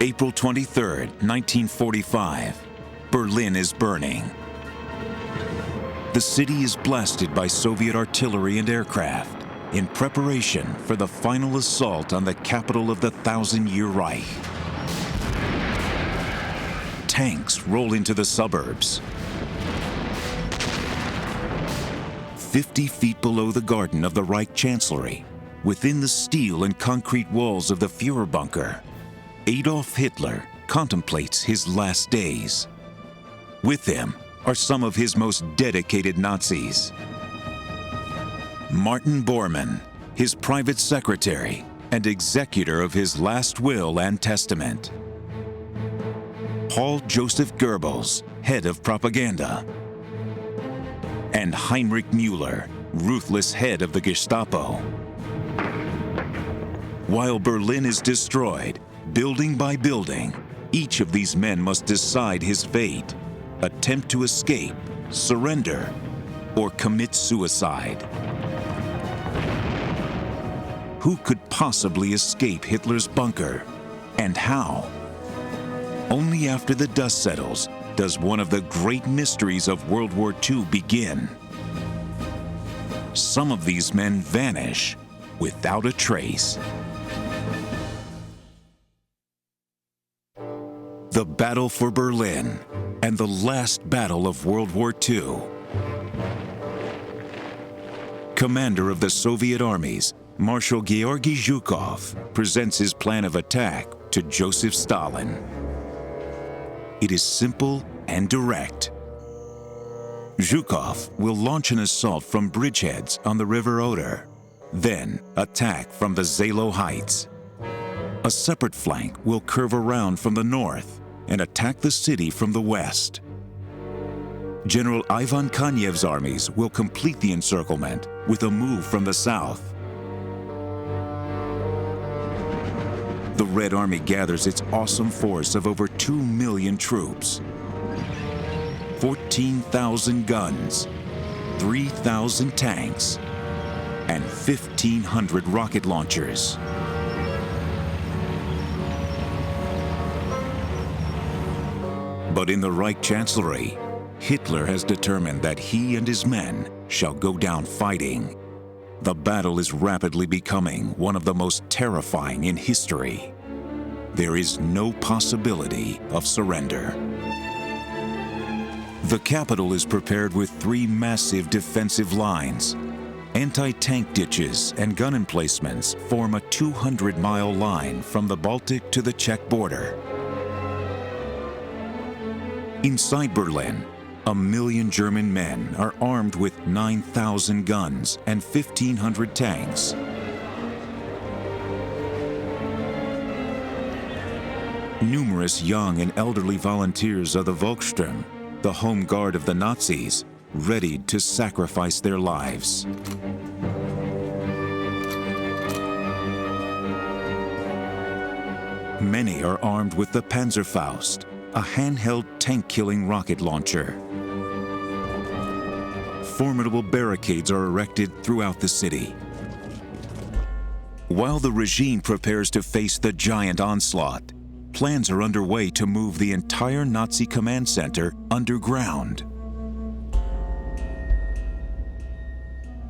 April 23, 1945, Berlin is burning. The city is blasted by Soviet artillery and aircraft in preparation for the final assault on the capital of the Thousand-Year Reich. Tanks roll into the suburbs. 50 feet below the garden of the Reich Chancellery, within the steel and concrete walls of the Führer bunker, Adolf Hitler contemplates his last days. With him are some of his most dedicated Nazis. Martin Bormann, his private secretary and executor of his last will and testament. Paul Joseph Goebbels, head of propaganda. And Heinrich Müller, ruthless head of the Gestapo. While Berlin is destroyed, building by building, each of these men must decide his fate, attempt to escape, surrender, or commit suicide. Who could possibly escape Hitler's bunker, and how? Only after the dust settles does one of the great mysteries of World War II begin. Some of these men vanish without a trace. The Battle for Berlin and the last battle of World War II. Commander of the Soviet armies, Marshal Georgy Zhukov presents his plan of attack to Joseph Stalin. It is simple and direct. Zhukov will launch an assault from bridgeheads on the River Oder, then attack from the Zalo Heights. A separate flank will curve around from the north and attack the city from the west. General Ivan Kanyev's armies will complete the encirclement with a move from the south. The Red Army gathers its awesome force of over 2 million troops, 14,000 guns, 3,000 tanks, and 1,500 rocket launchers. But in the Reich Chancellery, Hitler has determined that he and his men shall go down fighting. The battle is rapidly becoming one of the most terrifying in history. There is no possibility of surrender. The capital is prepared with 3 massive defensive lines. Anti-tank ditches and gun emplacements form a 200-mile line from the Baltic to the Czech border. Inside Berlin, 1 million German men are armed with 9,000 guns and 1,500 tanks. Numerous young and elderly volunteers of the Volkssturm, the home guard of the Nazis, readied to sacrifice their lives. Many are armed with the Panzerfaust, a handheld tank-killing rocket launcher. Formidable barricades are erected throughout the city. While the regime prepares to face the giant onslaught, plans are underway to move the entire Nazi command center underground.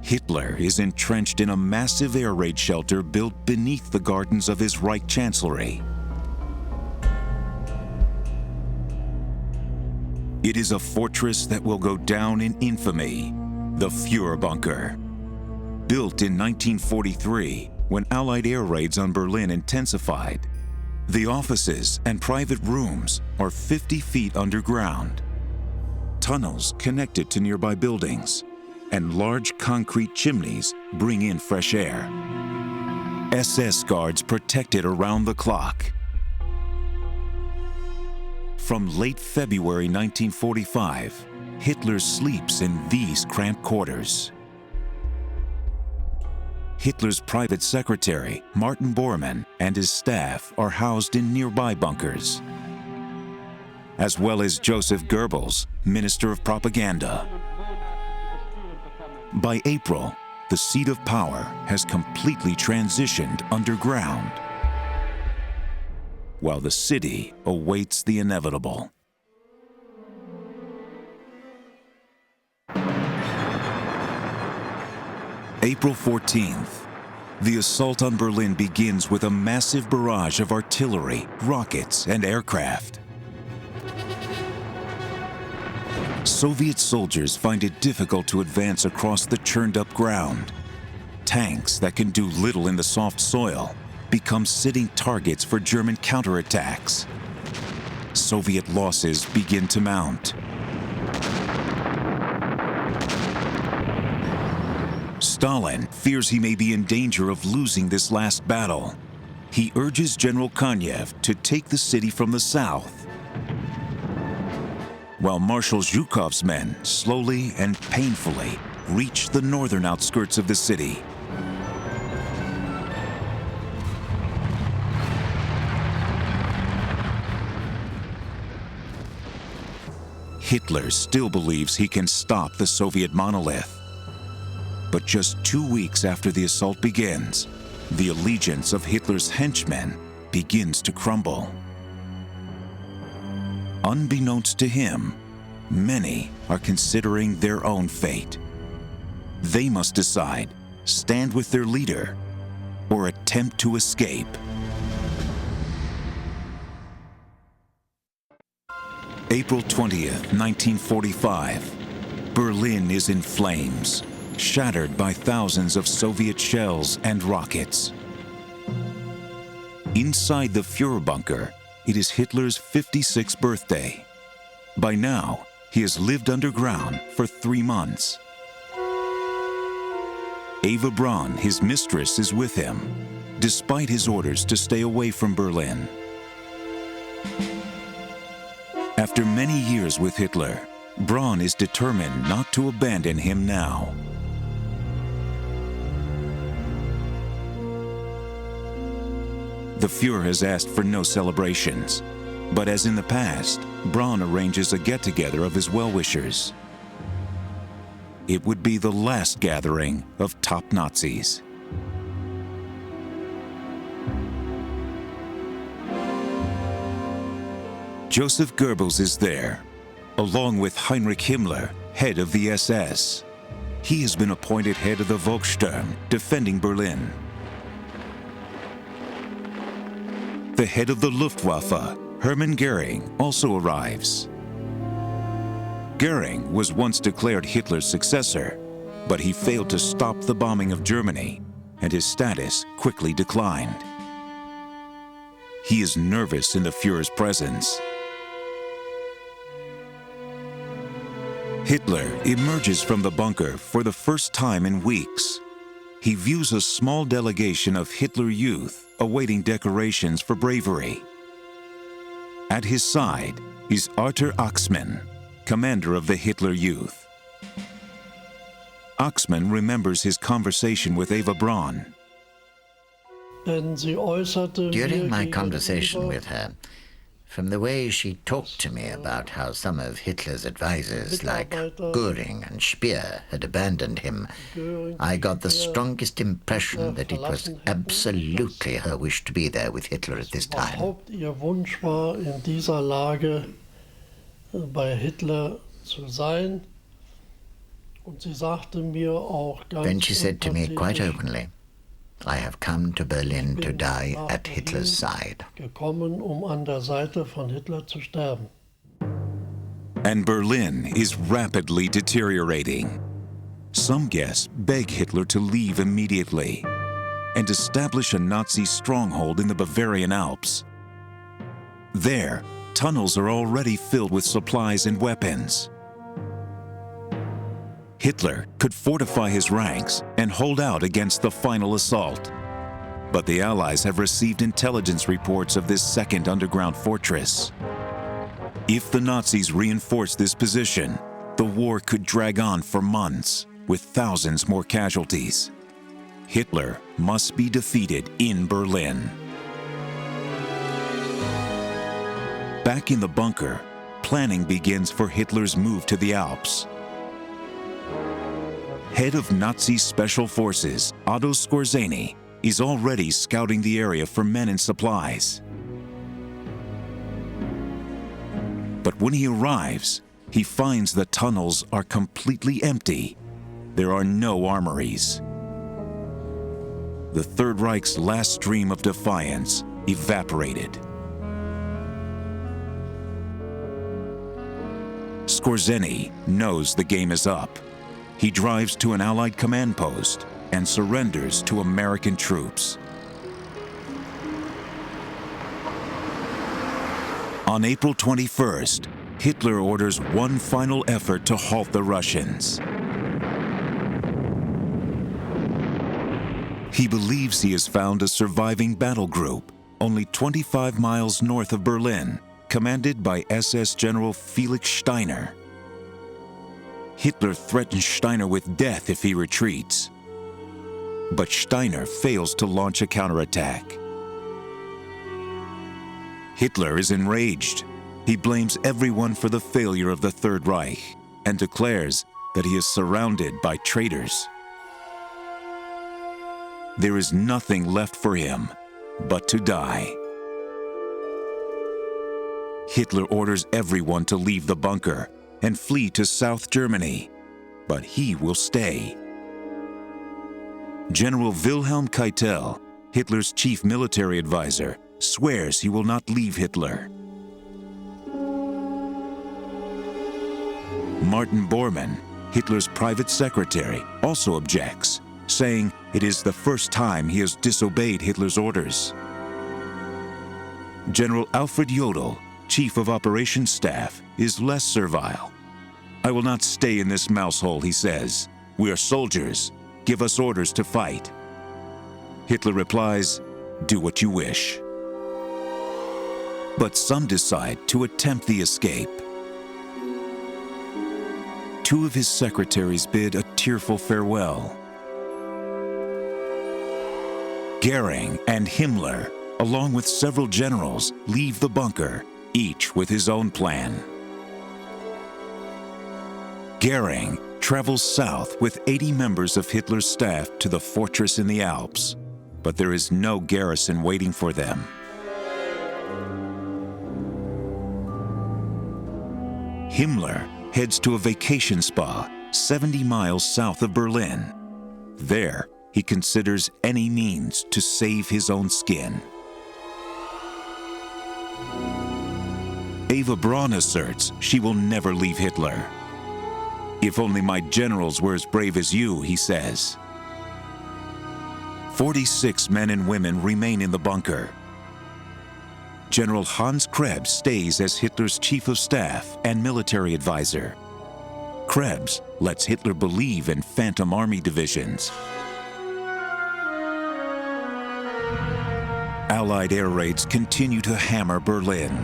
Hitler is entrenched in a massive air raid shelter built beneath the gardens of his Reich Chancellery. It is a fortress that will go down in infamy, the Führer bunker. Built in 1943, when Allied air raids on Berlin intensified, the offices and private rooms are 50 feet underground. Tunnels connect it to nearby buildings, and large concrete chimneys bring in fresh air. SS guards protect it around the clock. From late February 1945, Hitler sleeps in these cramped quarters. Hitler's private secretary, Martin Bormann, and his staff are housed in nearby bunkers, as well as Joseph Goebbels, Minister of Propaganda. By April, the seat of power has completely transitioned underground. while the city awaits the inevitable. April 14th. The assault on Berlin begins with a massive barrage of artillery, rockets, and aircraft. Soviet soldiers find it difficult to advance across the churned-up ground. Tanks that can do little in the soft soil become sitting targets for German counterattacks. Soviet losses begin to mount. Stalin fears he may be in danger of losing this last battle. He urges General Konev to take the city from the south, while Marshal Zhukov's men slowly and painfully reach the northern outskirts of the city. Hitler still believes he can stop the Soviet monolith. But just 2 weeks after the assault begins, the allegiance of Hitler's henchmen begins to crumble. Unbeknownst to him, many are considering their own fate. They must decide, stand with their leader, or attempt to escape. April 20th, 1945. Berlin is in flames, shattered by thousands of Soviet shells and rockets. Inside the Fuhrer bunker, it is Hitler's 56th birthday. By now, he has lived underground for 3 months. Eva Braun, his mistress, is with him, despite his orders to stay away from Berlin. After many years with Hitler, Braun is determined not to abandon him now. The Fuhrer has asked for no celebrations, but as in the past, Braun arranges a get-together of his well-wishers. It would be the last gathering of top Nazis. Joseph Goebbels is there, along with Heinrich Himmler, head of the SS. He has been appointed head of the Volkssturm, defending Berlin. The head of the Luftwaffe, Hermann Göring, also arrives. Göring was once declared Hitler's successor, but he failed to stop the bombing of Germany, and his status quickly declined. He is nervous in the Fuhrer's presence. Hitler emerges from the bunker for the first time in weeks. He views a small delegation of Hitler Youth awaiting decorations for bravery. At his side is Arthur Axmann, commander of the Hitler Youth. Axmann remembers his conversation with Eva Braun. During my conversation with her, from the way she talked to me about how some of Hitler's advisors, like Göring and Speer, had abandoned him, I got the strongest impression that it was absolutely her wish to be there with Hitler at this time. Then she said to me quite openly, I have come to Berlin to die at Hitler's side. And Berlin is rapidly deteriorating. Some guests beg Hitler to leave immediately and establish a Nazi stronghold in the Bavarian Alps. There, tunnels are already filled with supplies and weapons. Hitler could fortify his ranks and hold out against the final assault. But the Allies have received intelligence reports of this second underground fortress. If the Nazis reinforce this position, the war could drag on for months, with thousands more casualties. Hitler must be defeated in Berlin. Back in the bunker, planning begins for Hitler's move to the Alps. Head of Nazi Special Forces, Otto Skorzeny, is already scouting the area for men and supplies. But when he arrives, he finds the tunnels are completely empty. There are no armories. The Third Reich's last stream of defiance evaporated. Skorzeny knows the game is up. He drives to an Allied command post and surrenders to American troops. On April 21st, Hitler orders one final effort to halt the Russians. He believes he has found a surviving battle group only 25 miles north of Berlin, commanded by SS General Felix Steiner. Hitler threatens Steiner with death if he retreats. But Steiner fails to launch a counterattack. Hitler is enraged. He blames everyone for the failure of the Third Reich and declares that he is surrounded by traitors. There is nothing left for him but to die. Hitler orders everyone to leave the bunker and flee to South Germany, but he will stay. General Wilhelm Keitel, Hitler's chief military advisor, swears he will not leave Hitler. Martin Bormann, Hitler's private secretary, also objects, saying it is the first time he has disobeyed Hitler's orders. General Alfred Jodl, chief of operations staff, is less servile. "I will not stay in this mouse hole," he says. "We are soldiers. Give us orders to fight." Hitler replies, "Do what you wish." But some decide to attempt the escape. Two of his secretaries bid a tearful farewell. Goering and Himmler, along with several generals, leave the bunker, each with his own plan. Goering travels south with 80 members of Hitler's staff to the fortress in the Alps, but there is no garrison waiting for them. Himmler heads to a vacation spa 70 miles south of Berlin. There, he considers any means to save his own skin. Eva Braun asserts she will never leave Hitler. "If only my generals were as brave as you," he says. 46 men and women remain in the bunker. General Hans Krebs stays as Hitler's chief of staff and military advisor. Krebs lets Hitler believe in phantom army divisions. Allied air raids continue to hammer Berlin.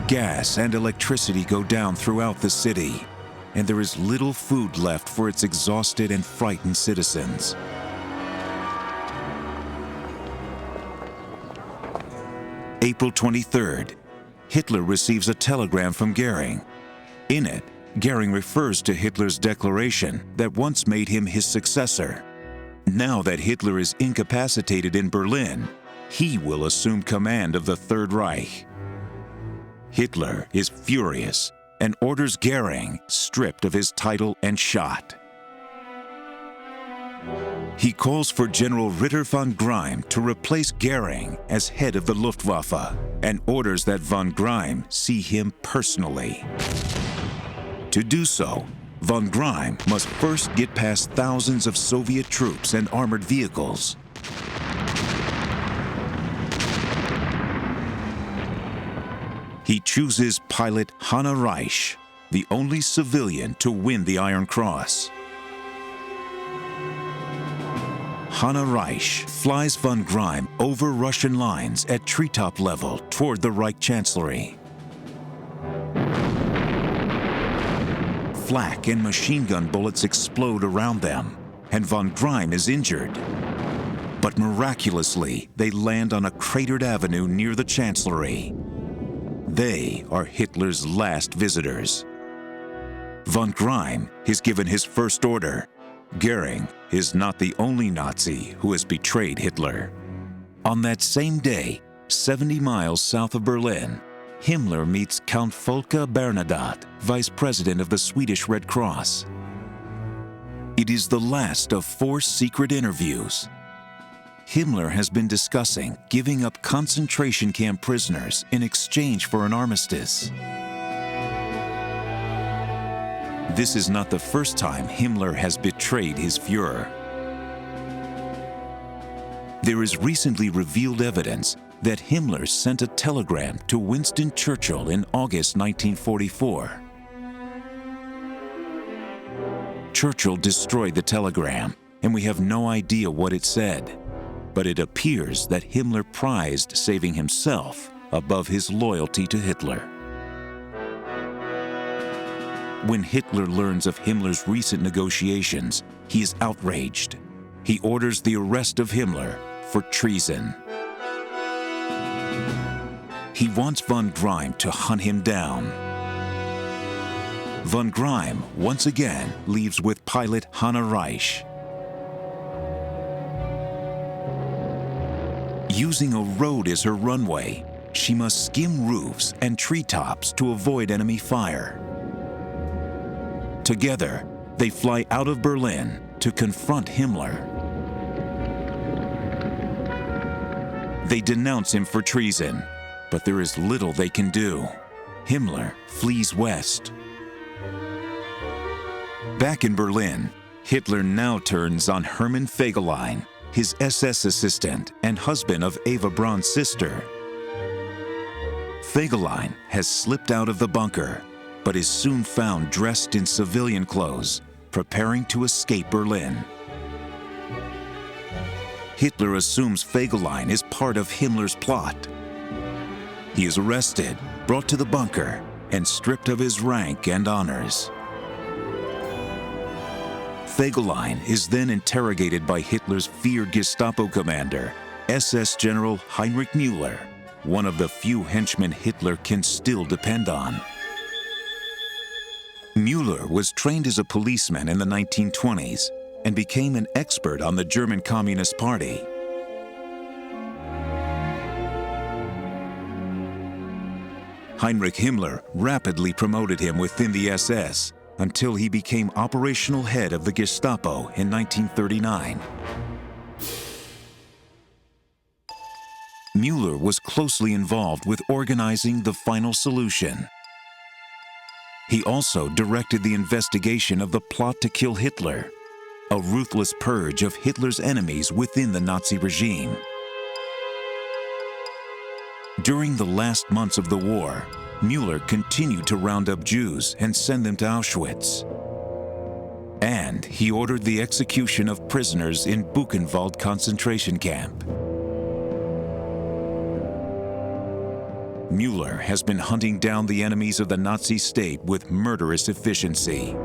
Gas and electricity go down throughout the city, and there is little food left for its exhausted and frightened citizens. April 23rd, Hitler receives a telegram from Goering. In it, Goering refers to Hitler's declaration that once made him his successor. Now that Hitler is incapacitated in Berlin, he will assume command of the Third Reich. Hitler is furious and orders Goering stripped of his title and shot. He calls for General Ritter von Greim to replace Goering as head of the Luftwaffe and orders that von Greim see him personally. To do so, von Greim must first get past thousands of Soviet troops and armored vehicles. He chooses pilot Hanna Reich, the only civilian to win the Iron Cross. Hanna Reich flies von Greim over Russian lines at treetop level toward the Reich Chancellery. Flak and machine gun bullets explode around them, and von Greim is injured. But miraculously, they land on a cratered avenue near the Chancellery. They are Hitler's last visitors. Von Greim is given his first order. Goering is not the only Nazi who has betrayed Hitler. On that same day, 70 miles south of Berlin, Himmler meets Count Folke Bernadotte, vice president of the Swedish Red Cross. It is the last of 4 secret interviews. Himmler has been discussing giving up concentration camp prisoners in exchange for an armistice. This is not the first time Himmler has betrayed his Führer. There is recently revealed evidence that Himmler sent a telegram to Winston Churchill in August 1944. Churchill destroyed the telegram, and we have no idea what it said. But it appears that Himmler prized saving himself above his loyalty to Hitler. When Hitler learns of Himmler's recent negotiations, he is outraged. He orders the arrest of Himmler for treason. He wants von Greim to hunt him down. Von Greim once again leaves with pilot Hanna Reich. Using a road as her runway, she must skim roofs and treetops to avoid enemy fire. Together, they fly out of Berlin to confront Himmler. They denounce him for treason, but there is little they can do. Himmler flees west. Back in Berlin, Hitler now turns on Hermann Fegelein, his SS assistant and husband of Eva Braun's sister. Fegelein has slipped out of the bunker, but is soon found dressed in civilian clothes, preparing to escape Berlin. Hitler assumes Fegelein is part of Himmler's plot. He is arrested, brought to the bunker, and stripped of his rank and honors. Fegelein is then interrogated by Hitler's feared Gestapo commander, SS General Heinrich Müller, one of the few henchmen Hitler can still depend on. Müller was trained as a policeman in the 1920s and became an expert on the German Communist Party. Heinrich Himmler rapidly promoted him within the SS until he became operational head of the Gestapo in 1939. Müller was closely involved with organizing the final solution. He also directed the investigation of the plot to kill Hitler, a ruthless purge of Hitler's enemies within the Nazi regime. During the last months of the war, Müller continued to round up Jews and send them to Auschwitz. And he ordered the execution of prisoners in Buchenwald concentration camp. Müller has been hunting down the enemies of the Nazi state with murderous efficiency.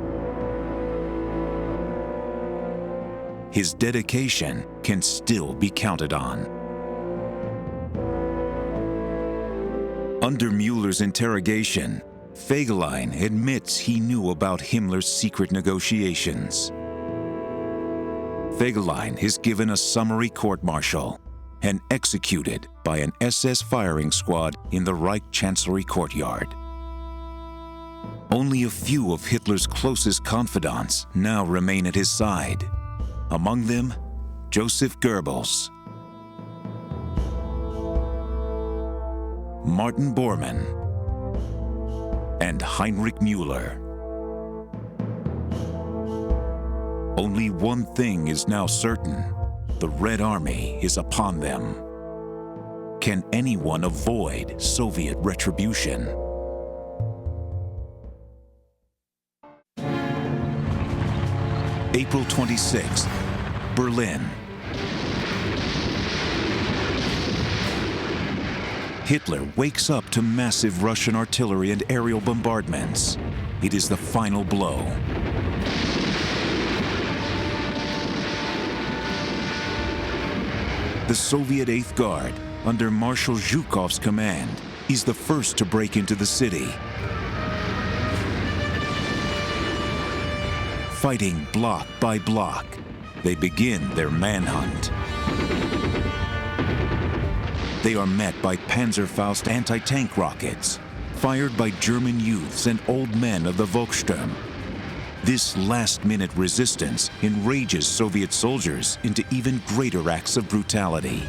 His dedication can still be counted on. Under Müller's interrogation, Fegelein admits he knew about Himmler's secret negotiations. Fegelein is given a summary court-martial and executed by an SS firing squad in the Reich Chancellery courtyard. Only a few of Hitler's closest confidants now remain at his side. Among them, Joseph Goebbels, Martin Bormann, and Heinrich Müller. Only one thing is now certain: the Red Army is upon them. Can anyone avoid Soviet retribution? April 26th, Berlin. Hitler wakes up to massive Russian artillery and aerial bombardments. It is the final blow. The Soviet 8th Guard, under Marshal Zhukov's command, is the first to break into the city. Fighting block by block, they begin their manhunt. They are met by Panzerfaust anti-tank rockets, fired by German youths and old men of the Volkssturm. This last-minute resistance enrages Soviet soldiers into even greater acts of brutality.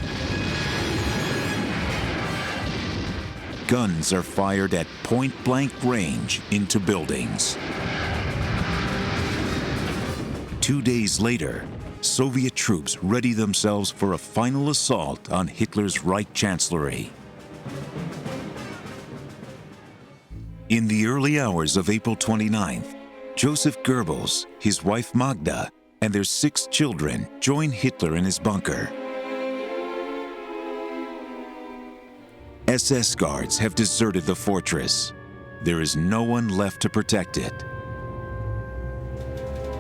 Guns are fired at point-blank range into buildings. 2 days later, Soviet troops ready themselves for a final assault on Hitler's Reich Chancellery. In the early hours of April 29th, Joseph Goebbels, his wife Magda, and their 6 children join Hitler in his bunker. SS guards have deserted the fortress. There is no one left to protect it.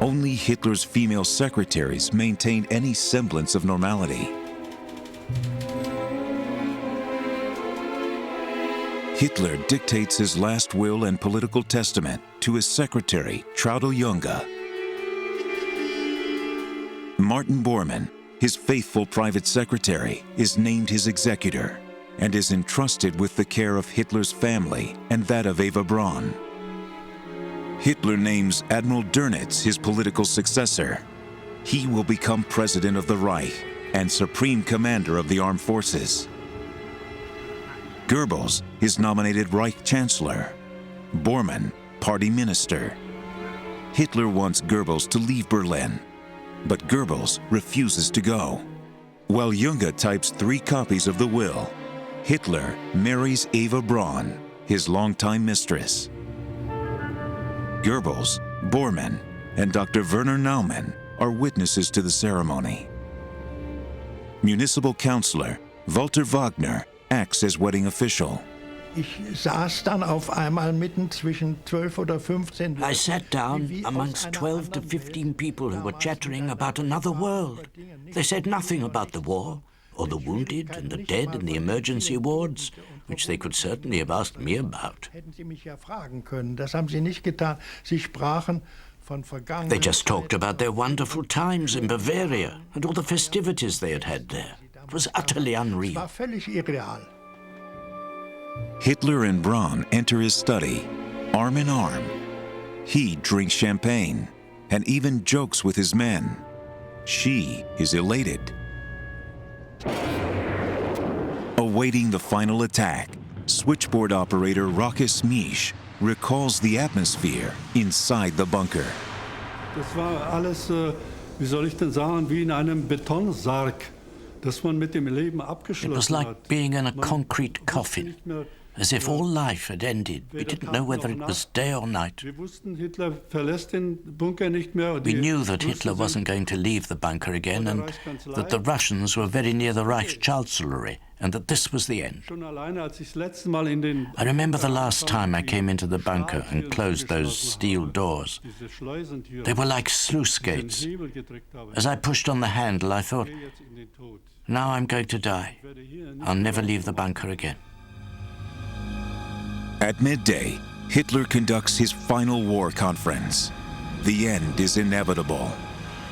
Only Hitler's female secretaries maintain any semblance of normality. Hitler dictates his last will and political testament to his secretary, Traudl Junge. Martin Bormann, his faithful private secretary, is named his executor and is entrusted with the care of Hitler's family and that of Eva Braun. Hitler names Admiral Dönitz his political successor. He will become president of the Reich and supreme commander of the armed forces. Goebbels is nominated Reich Chancellor, Bormann party minister. Hitler wants Goebbels to leave Berlin, but Goebbels refuses to go. While Junge types 3 copies of the will, Hitler marries Eva Braun, his longtime mistress. Goebbels, Bormann, and Dr. Werner Naumann are witnesses to the ceremony. Municipal councillor Walter Wagner acts as wedding official. I sat down amongst 12 to 15 people who were chattering about another world. They said nothing about the war, or the wounded and the dead in the emergency wards, which they could certainly have asked me about. They just talked about their wonderful times in Bavaria and all the festivities they had had there. It was utterly unreal. Hitler and Braun enter his study, arm in arm. He drinks champagne and even jokes with his men. She is elated. Awaiting the final attack, switchboard operator Rokas Misch recalls the atmosphere inside the bunker. Das war alles, wie soll ich denn sagen, wie in einem Betonsarg, das man mit dem Leben abgeschlossen hat. It was like being in a concrete coffin, as if all life had ended. We didn't know whether it was day or night. Wir wussten, Hitler verlässt den Bunker nicht mehr. We knew that Hitler wasn't going to leave the bunker again and that the Russians were very near the Reich Chancellery and that this was the end. I remember the last time I came into the bunker and closed those steel doors. They were like sluice gates. As I pushed on the handle, I thought, now I'm going to die. I'll never leave the bunker again. At midday, Hitler conducts his final war conference. The end is inevitable.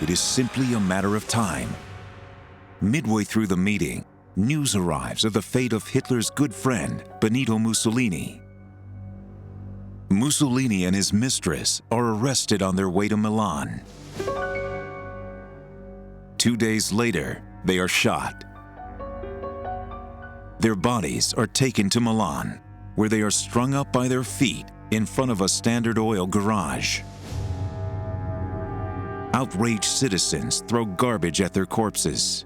It is simply a matter of time. Midway through the meeting, news arrives of the fate of Hitler's good friend, Benito Mussolini. Mussolini and his mistress are arrested on their way to Milan. 2 days later, they are shot. Their bodies are taken to Milan, where they are strung up by their feet in front of a Standard Oil garage. Outraged citizens throw garbage at their corpses.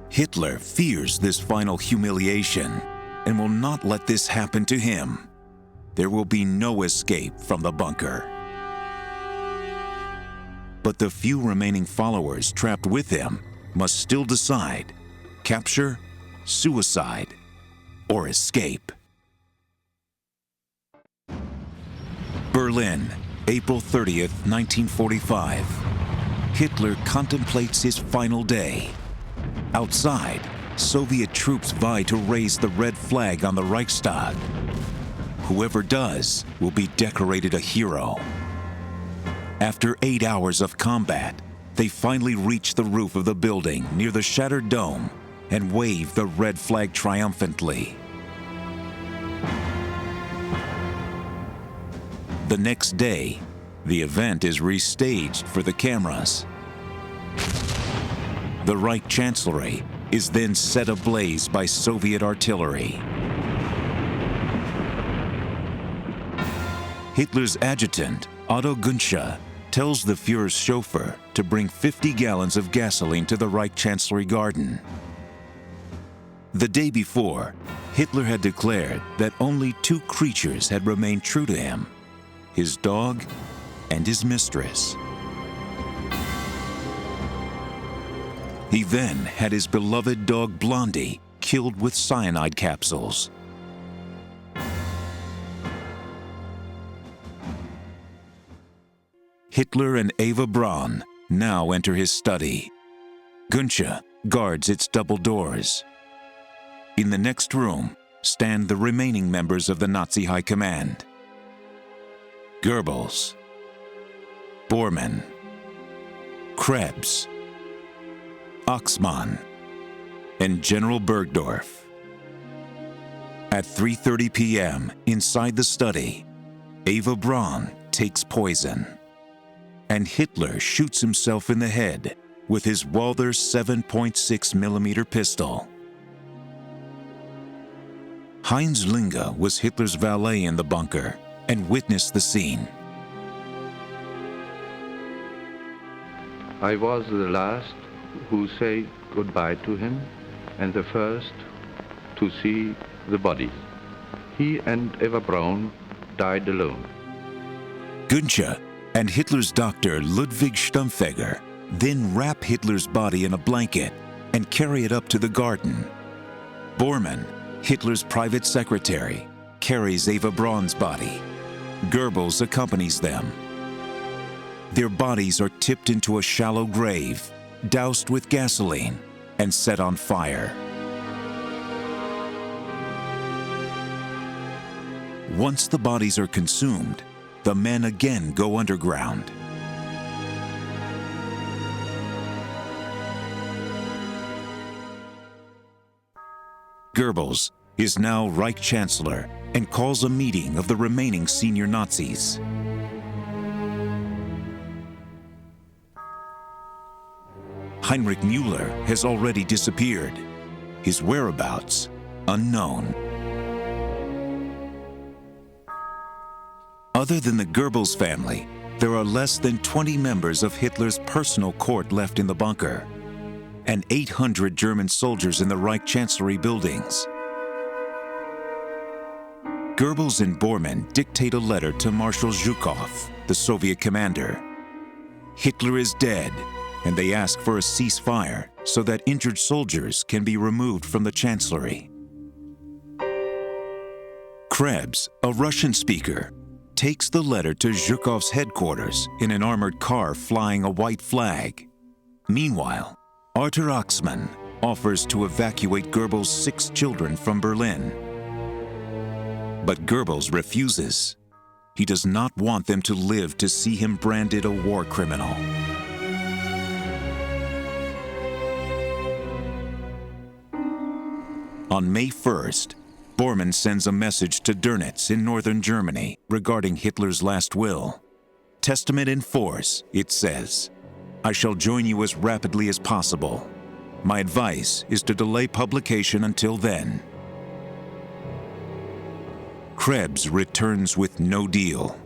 Hitler fears this final humiliation and will not let this happen to him. There will be no escape from the bunker. But the few remaining followers trapped with him must still decide: capture, suicide, or escape. Berlin, April 30th, 1945. Hitler contemplates his final day. Outside, Soviet troops vie to raise the red flag on the Reichstag. Whoever does will be decorated a hero. After 8 hours of combat, they finally reach the roof of the building near the shattered dome and wave the red flag triumphantly. The next day, the event is restaged for the cameras. The Reich Chancellery is then set ablaze by Soviet artillery. Hitler's adjutant, Otto Günsche, tells the Führer's chauffeur to bring 50 gallons of gasoline to the Reich Chancellery garden. The day before, Hitler had declared that only two creatures had remained true to him: his dog and his mistress. He then had his beloved dog Blondie killed with cyanide capsules. Hitler and Eva Braun now enter his study. Günsche guards its double doors. In the next room stand the remaining members of the Nazi High Command: Goebbels, Bormann, Krebs, Axmann, and General Bergdorf. At 3:30 p.m. inside the study, Eva Braun takes poison, and Hitler shoots himself in the head with his Walther 7.6mm pistol. Heinz Linge was Hitler's valet in the bunker and witnessed the scene. I was the last who said goodbye to him and the first to see the body. He and Eva Braun died alone. Günsche and Hitler's doctor Ludwig Stumpfegger then wrap Hitler's body in a blanket and carry it up to the garden. Bormann, Hitler's private secretary, carries Eva Braun's body. Goebbels accompanies them. Their bodies are tipped into a shallow grave, doused with gasoline, and set on fire. Once the bodies are consumed, the men again go underground. Goebbels is now Reich Chancellor and calls a meeting of the remaining senior Nazis. Heinrich Müller has already disappeared, his whereabouts unknown. Other than the Goebbels family, there are less than 20 members of Hitler's personal court left in the bunker, and 800 German soldiers in the Reich Chancellery buildings. Goebbels and Bormann dictate a letter to Marshal Zhukov, the Soviet commander. Hitler is dead, and they ask for a ceasefire so that injured soldiers can be removed from the Chancellery. Krebs, a Russian speaker, takes the letter to Zhukov's headquarters in an armored car flying a white flag. Meanwhile, Arthur Axmann offers to evacuate Goebbels' 6 children from Berlin. But Goebbels refuses. He does not want them to live to see him branded a war criminal. On May 1st, Bormann sends a message to Dönitz in northern Germany regarding Hitler's last will. Testament in force, it says, "I shall join you as rapidly as possible. My advice is to delay publication until then." Krebs returns with no deal.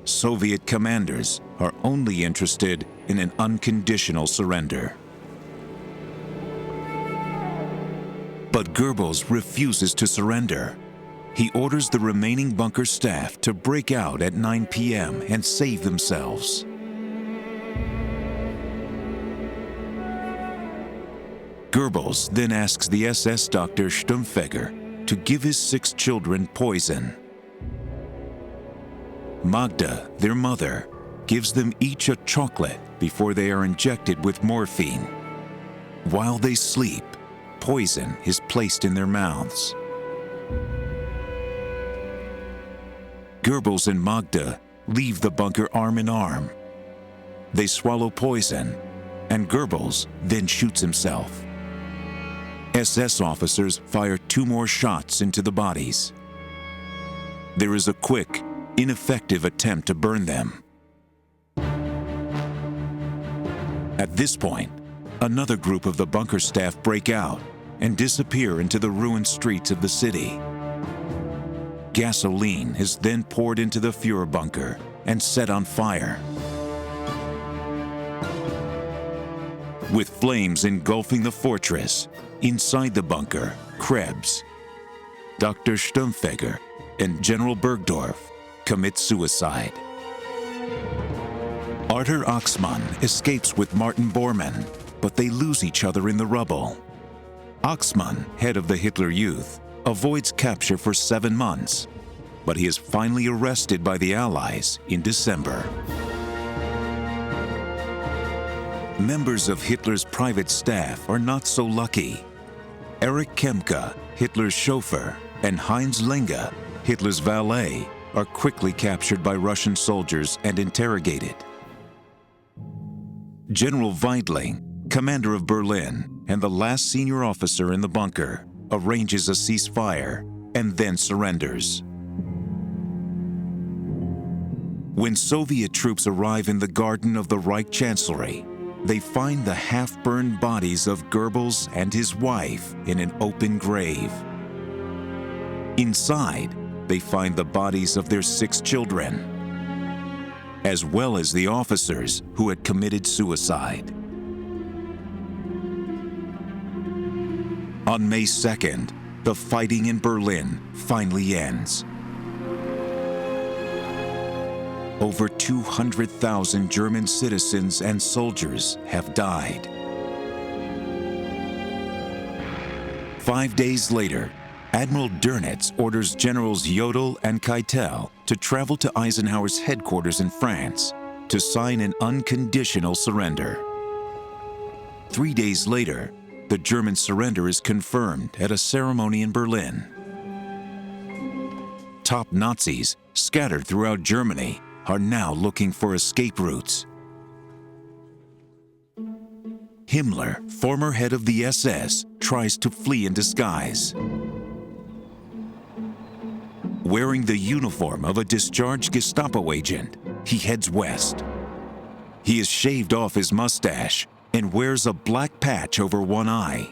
Soviet commanders are only interested in an unconditional surrender. But Goebbels refuses to surrender. He orders the remaining bunker staff to break out at 9 p.m. and save themselves. Goebbels then asks the SS doctor Stumpfegger to give his 6 children poison. Magda, their mother, gives them each a chocolate before they are injected with morphine. While they sleep, poison is placed in their mouths. Goebbels and Magda leave the bunker arm in arm. They swallow poison, and Goebbels then shoots himself. SS officers fire 2 more shots into the bodies. There is a quick, ineffective attempt to burn them. At this point, another group of the bunker staff break out and disappear into the ruined streets of the city. Gasoline is then poured into the Fuhrer bunker and set on fire. With flames engulfing the fortress, inside the bunker, Krebs, Dr. Stumpfegger, and General Bergdorf commit suicide. Arthur Axmann escapes with Martin Bormann, but they lose each other in the rubble. Axmann, head of the Hitler Youth, avoids capture for 7 months, but he is finally arrested by the Allies in December. Members of Hitler's private staff are not so lucky. Erich Kempka, Hitler's chauffeur, and Heinz Lenga, Hitler's valet, are quickly captured by Russian soldiers and interrogated. General Weidling, commander of Berlin and the last senior officer in the bunker, arranges a ceasefire and then surrenders. When Soviet troops arrive in the garden of the Reich Chancellery, they find the half-burned bodies of Goebbels and his wife in an open grave. Inside, they find the bodies of their 6 children, as well as the officers who had committed suicide. On May 2nd, the fighting in Berlin finally ends. Over 200,000 German citizens and soldiers have died. 5 days later, Admiral Dönitz orders Generals Jodl and Keitel to travel to Eisenhower's headquarters in France to sign an unconditional surrender. 3 days later, the German surrender is confirmed at a ceremony in Berlin. Top Nazis scattered throughout Germany are now looking for escape routes. Himmler, former head of the SS, tries to flee in disguise. Wearing the uniform of a discharged Gestapo agent, he heads west. He has shaved off his mustache and wears a black patch over one eye.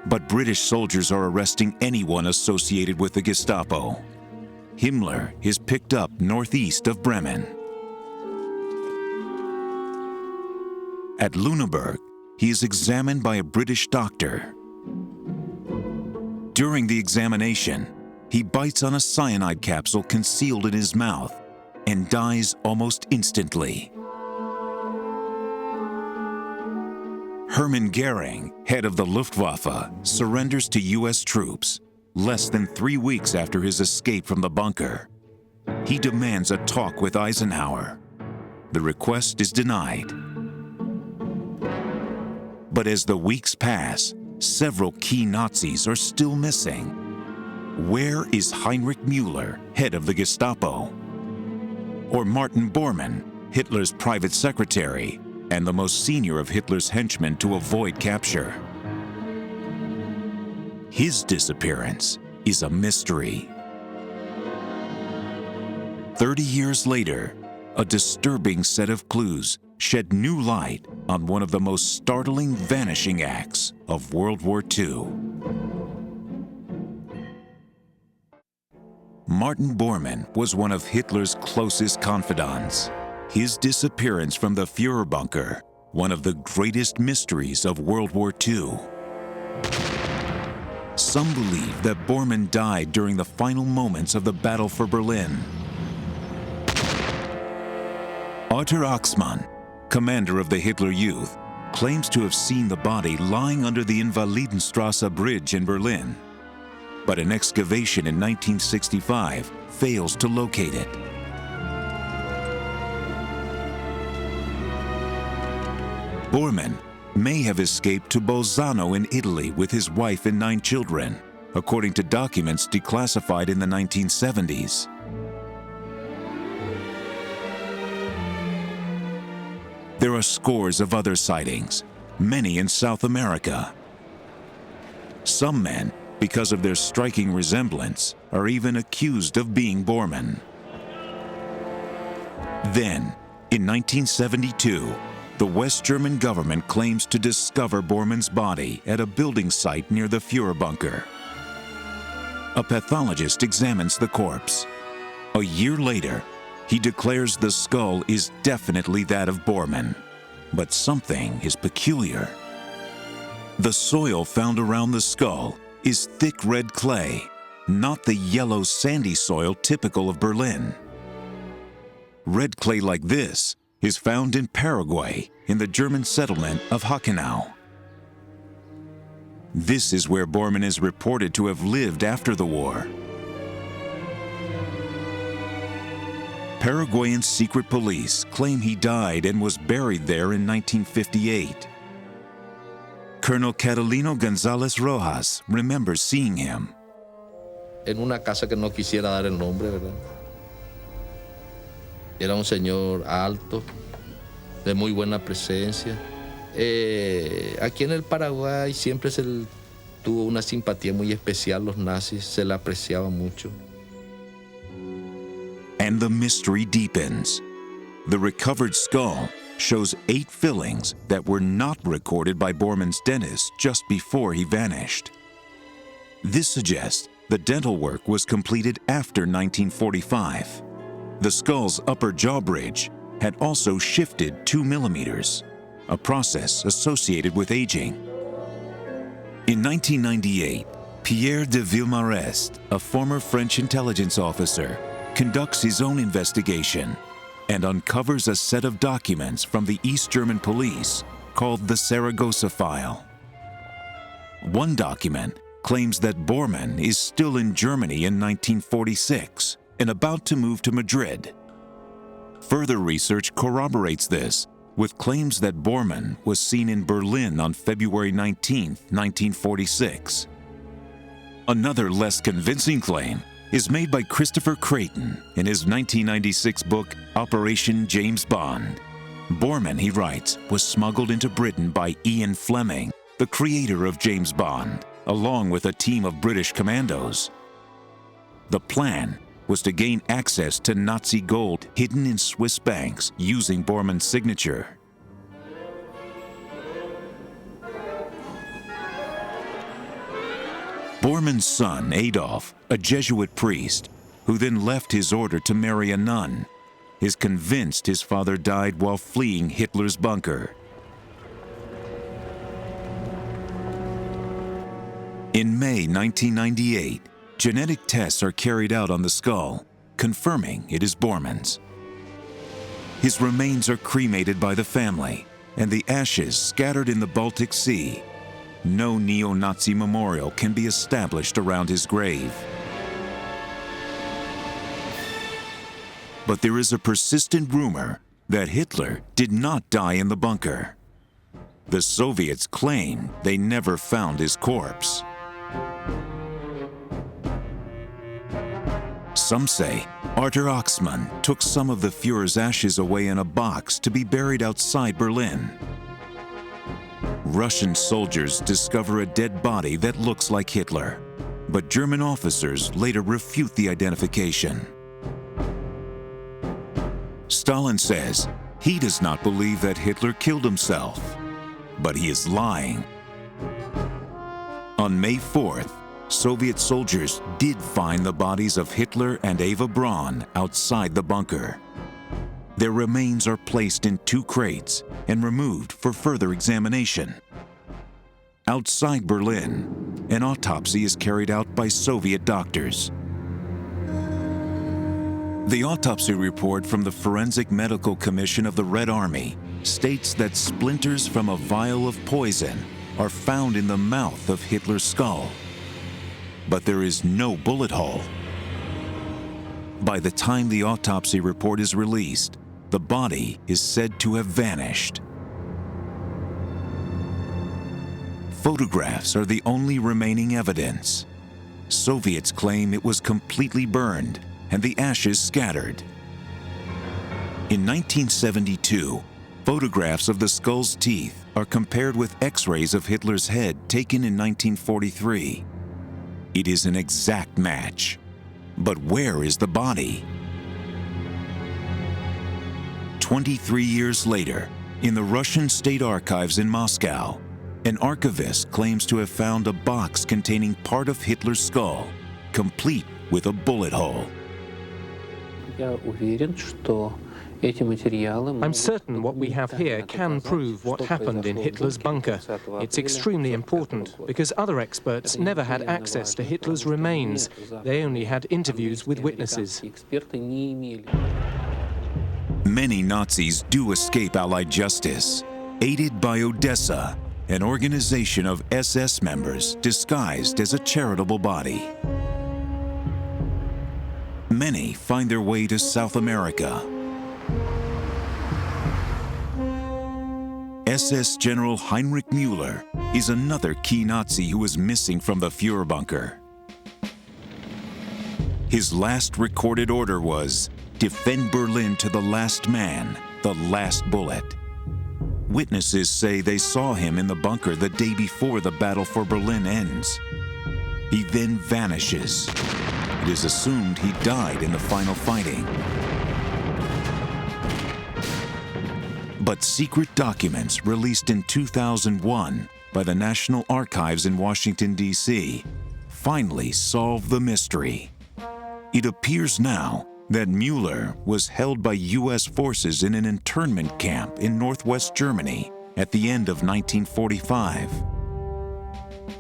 But British soldiers are arresting anyone associated with the Gestapo. Himmler is picked up northeast of Bremen. At Lüneburg, he is examined by a British doctor. During the examination, he bites on a cyanide capsule concealed in his mouth and dies almost instantly. Hermann Goering, head of the Luftwaffe, surrenders to U.S. troops less than 3 weeks after his escape from the bunker. He demands a talk with Eisenhower. The request is denied. But as the weeks pass, several key Nazis are still missing. Where is Heinrich Müller, head of the Gestapo? Or Martin Bormann, Hitler's private secretary and the most senior of Hitler's henchmen to avoid capture? His disappearance is a mystery. 30 years later, a disturbing set of clues shed new light on one of the most startling vanishing acts of World War II. Martin Bormann was one of Hitler's closest confidants. His disappearance from the Fuhrer bunker, one of the greatest mysteries of World War II. Some believe that Bormann died during the final moments of the battle for Berlin. Arthur Axmann, commander of the Hitler Youth, claims to have seen the body lying under the Invalidenstrasse Bridge in Berlin. But an excavation in 1965 fails to locate it. Bormann may have escaped to Bolzano in Italy with his wife and 9 children, according to documents declassified in the 1970s. There are scores of other sightings, many in South America. Some men, because of their striking resemblance, are even accused of being Bormann. Then, in 1972, the West German government claims to discover Bormann's body at a building site near the Führerbunker. A pathologist examines the corpse. A year later, he declares the skull is definitely that of Bormann, but something is peculiar. The soil found around the skull is thick red clay, not the yellow sandy soil typical of Berlin. Red clay like this is found in Paraguay in the German settlement of Hachenau. This is where Bormann is reported to have lived after the war. Paraguayan secret police claim he died and was buried there in 1958. Colonel Catalino González Rojas remembers seeing him. En una casa que no quisiera dar el nombre, ¿verdad? Era un señor alto, de muy buena presencia. Aquí en el Paraguay siempre tuvo una simpatía muy especial, los nazis, se le apreciaba mucho. And the mystery deepens. The recovered skull shows 8 fillings that were not recorded by Bormann's dentist just before he vanished. This suggests the dental work was completed after 1945. The skull's upper jaw bridge had also shifted 2 millimeters, a process associated with aging. In 1998, Pierre de Villemarest, a former French intelligence officer, conducts his own investigation and uncovers a set of documents from the East German police called the Saragossa File. One document claims that Bormann is still in Germany in 1946 and about to move to Madrid. Further research corroborates this with claims that Bormann was seen in Berlin on February 19, 1946. Another less convincing claim is made by Christopher Creighton in his 1996 book, Operation James Bond. Bormann, he writes, was smuggled into Britain by Ian Fleming, the creator of James Bond, along with a team of British commandos. The plan was to gain access to Nazi gold hidden in Swiss banks using Bormann's signature. Bormann's son, Adolf, a Jesuit priest, who then left his order to marry a nun, is convinced his father died while fleeing Hitler's bunker. In May 1998, genetic tests are carried out on the skull, confirming it is Bormann's. His remains are cremated by the family, and the ashes scattered in the Baltic Sea. No neo-Nazi memorial can be established around his grave. But there is a persistent rumor that Hitler did not die in the bunker. The Soviets claim they never found his corpse. Some say Arthur Oxman took some of the Führer's ashes away in a box to be buried outside Berlin. Russian soldiers discover a dead body that looks like Hitler, but German officers later refute the identification. Stalin says he does not believe that Hitler killed himself, but he is lying. On May 4th, Soviet soldiers did find the bodies of Hitler and Eva Braun outside the bunker. Their remains are placed in 2 crates and removed for further examination. Outside Berlin, an autopsy is carried out by Soviet doctors. The autopsy report from the Forensic Medical Commission of the Red Army states that splinters from a vial of poison are found in the mouth of Hitler's skull. But there is no bullet hole. By the time the autopsy report is released, the body is said to have vanished. Photographs are the only remaining evidence. Soviets claim it was completely burned and the ashes scattered. In 1972, photographs of the skull's teeth are compared with X-rays of Hitler's head taken in 1943. It is an exact match. But where is the body? 23 years later, in the Russian State Archives in Moscow, an archivist claims to have found a box containing part of Hitler's skull, complete with a bullet hole. I'm certain what we have here can prove what happened in Hitler's bunker. It's extremely important because other experts never had access to Hitler's remains. They only had interviews with witnesses. Many Nazis do escape Allied justice, aided by Odessa, an organization of SS members disguised as a charitable body. Many find their way to South America. SS General Heinrich Müller is another key Nazi who is missing from the Führerbunker. His last recorded order was, "Defend Berlin to the last man, the last bullet." Witnesses say they saw him in the bunker the day before the battle for Berlin ends. He then vanishes. It is assumed he died in the final fighting. But secret documents released in 2001 by the National Archives in Washington, D.C., finally solved the mystery. It appears now that Müller was held by U.S. forces in an internment camp in northwest Germany at the end of 1945,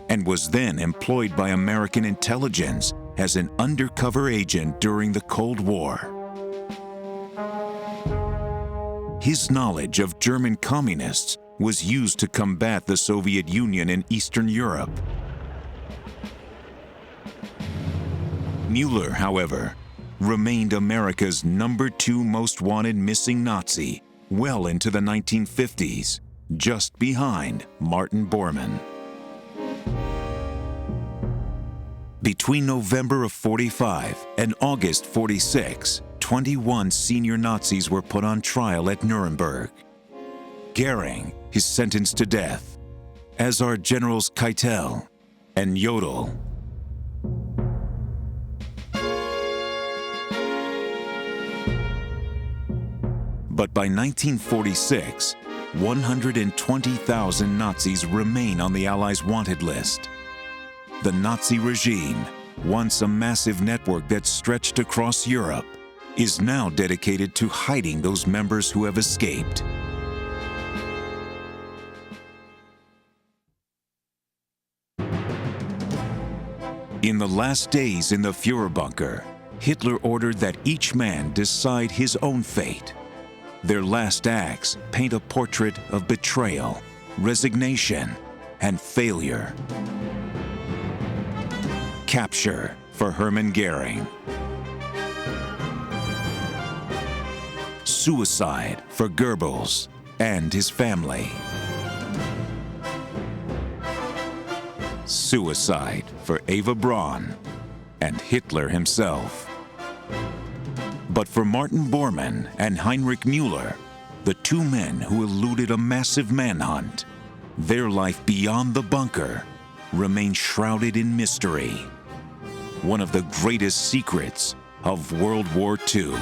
and was then employed by American intelligence as an undercover agent during the Cold War. His knowledge of German communists was used to combat the Soviet Union in Eastern Europe. Müller, however, remained America's #2 most wanted missing Nazi well into the 1950s, just behind Martin Bormann. Between November of 45 and August 46, 21 senior Nazis were put on trial at Nuremberg. Goering is sentenced to death, as are Generals Keitel and Jodl. But by 1946, 120,000 Nazis remain on the Allies' wanted list. The Nazi regime, once a massive network that stretched across Europe, is now dedicated to hiding those members who have escaped. In the last days in the Führerbunker, Hitler ordered that each man decide his own fate. Their last acts paint a portrait of betrayal, resignation, and failure. Capture for Hermann Goering. Suicide for Goebbels and his family. Suicide for Eva Braun and Hitler himself. But for Martin Bormann and Heinrich Müller, the two men who eluded a massive manhunt, their life beyond the bunker remains shrouded in mystery. One of the greatest secrets of World War II.